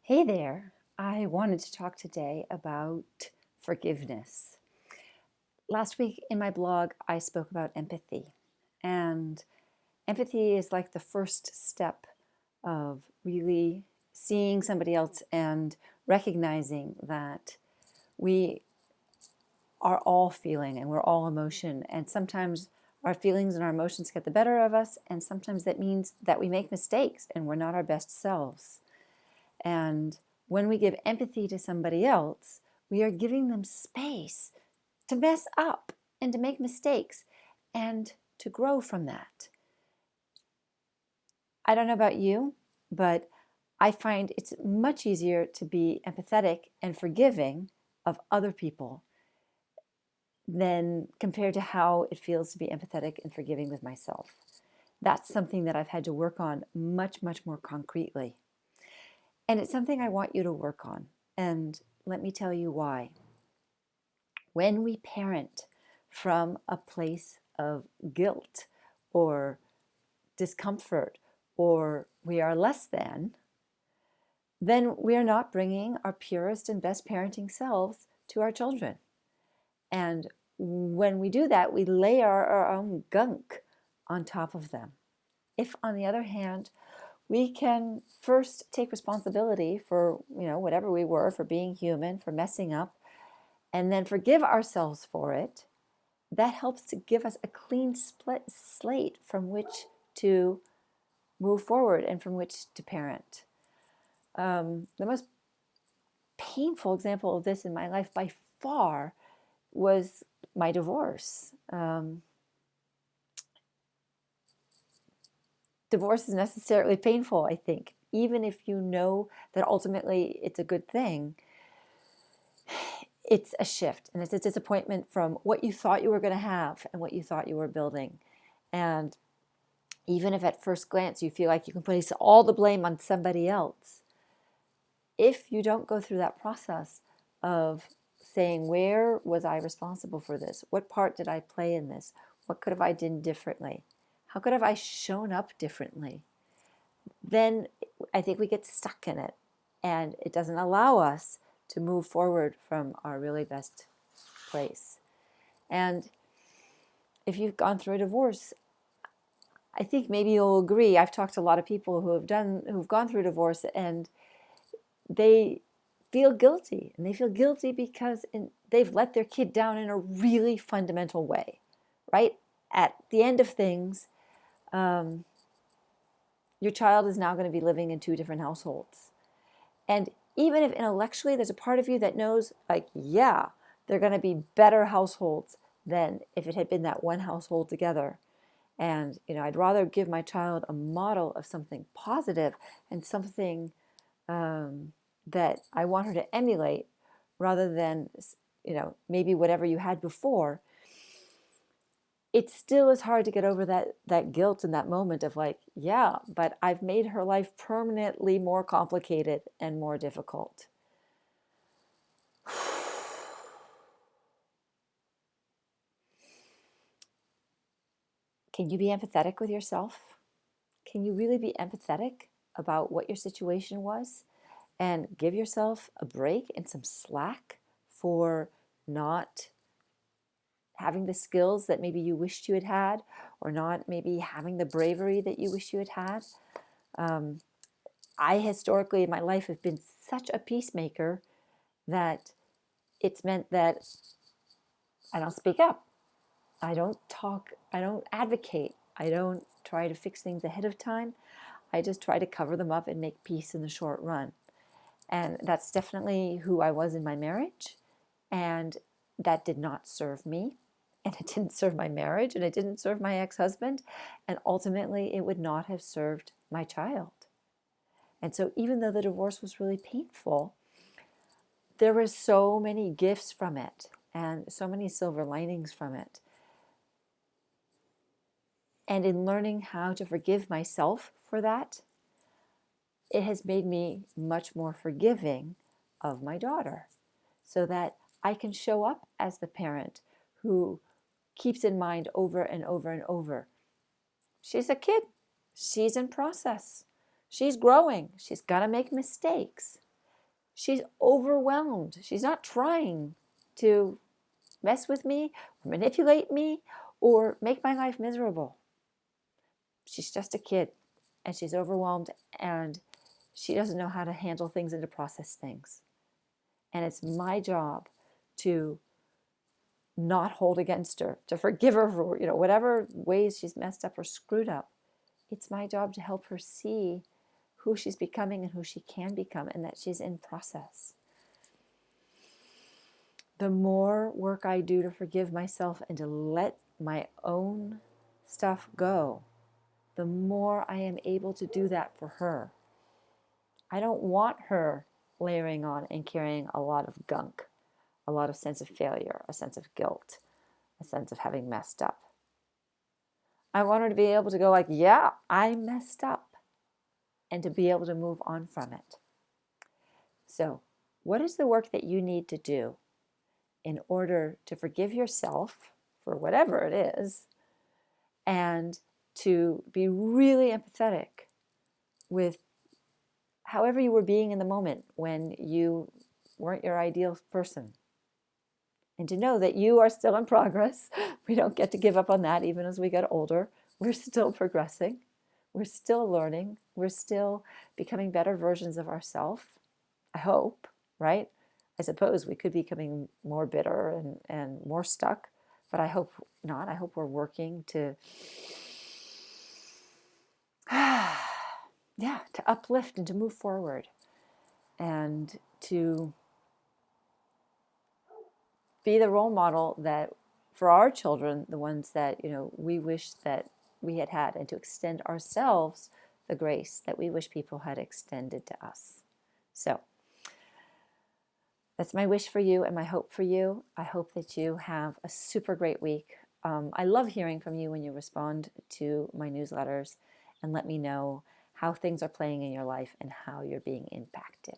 Hey there. I wanted to talk today about forgiveness. Last week in my blog, I spoke about empathy. And empathy is like the first step of really seeing somebody else and recognizing that we are all feeling and we're all emotion. And sometimes our feelings and our emotions get the better of us. And sometimes that means that we make mistakes and we're not our best selves. And when we give empathy to somebody else, we are giving them space to mess up and to make mistakes and to grow from that. I don't know about you, but I find it's much easier to be empathetic and forgiving of other people than compared to how it feels to be empathetic and forgiving with myself. That's something that I've had to work on much, much more concretely. And it's something I want you to work on. And let me tell you why. When we parent from a place of guilt or discomfort or we are less than, then we are not bringing our purest and best parenting selves to our children. And when we do that, we lay our own gunk on top of them. If, on the other hand, we can first take responsibility for, whatever we were, for being human, for messing up, and then forgive ourselves for it, that helps to give us a clean slate from which to move forward and from which to parent. The most painful example of this in my life by far was my divorce. Divorce is necessarily painful, I think, even if you know that ultimately it's a good thing. It's a shift and it's a disappointment from what you thought you were going to have and what you thought you were building. And even if at first glance you feel like you can place all the blame on somebody else, if you don't go through that process of saying, where was I responsible for this? What part did I play in this? What could have I done differently? How could have I shown up differently? Then I think we get stuck in it and it doesn't allow us to move forward from our really best place. And if you've gone through a divorce, I think maybe you'll agree. I've talked to a lot of people who've gone through divorce, and they feel guilty. And they feel guilty because they've let their kid down in a really fundamental way, right? At the end of things, your child is now going to be living in two different households. And even if intellectually there's a part of you that knows, like, yeah, they're going to be better households than if it had been that one household together. And, I'd rather give my child a model of something positive and something that I want her to emulate rather than, maybe whatever you had before. It still is hard to get over that guilt in that moment of like, yeah, but I've made her life permanently more complicated and more difficult. Can you be empathetic with yourself? Can you really be empathetic about what your situation was and give yourself a break and some slack for not having the skills that maybe you wished you had had, or not maybe having the bravery that you wish you had had? I historically in my life have been such a peacemaker that it's meant that I don't speak up. I don't talk. I don't advocate. I don't try to fix things ahead of time. I just try to cover them up and make peace in the short run. And that's definitely who I was in my marriage. And that did not serve me. And it didn't serve my marriage. And it didn't serve my ex-husband. And ultimately, it would not have served my child. And so even though the divorce was really painful, there were so many gifts from it and so many silver linings from it. And in learning how to forgive myself for that, it has made me much more forgiving of my daughter so that I can show up as the parent who keeps in mind over and over and over. She's a kid. She's in process. She's growing. She's going to make mistakes. She's overwhelmed. She's not trying to mess with me or manipulate me or make my life miserable. She's just a kid, and she's overwhelmed, and she doesn't know how to handle things and to process things. And it's my job to not hold against her, to forgive her for, whatever ways she's messed up or screwed up. It's my job to help her see who she's becoming and who she can become, and that she's in process. The more work I do to forgive myself and to let my own stuff go, the more I am able to do that for her. I don't want her layering on and carrying a lot of gunk, a lot of sense of failure, a sense of guilt, a sense of having messed up. I want her to be able to go like, yeah, I messed up, and to be able to move on from it. So, what is the work that you need to do in order to forgive yourself for whatever it is, and to be really empathetic with however you were being in the moment when you weren't your ideal person? And to know that you are still in progress. We don't get to give up on that even as we get older. We're still progressing. We're still learning. We're still becoming better versions of ourselves. I hope, right? I suppose we could be becoming more bitter and more stuck, but I hope not. I hope we're working to, to uplift and to move forward and to be the role model that for our children, the ones that, we wish that we had had, and to extend ourselves the grace that we wish people had extended to us. So that's my wish for you and my hope for you. I hope that you have a super great week. I love hearing from you when you respond to my newsletters and let me know how things are playing in your life and how you're being impacted.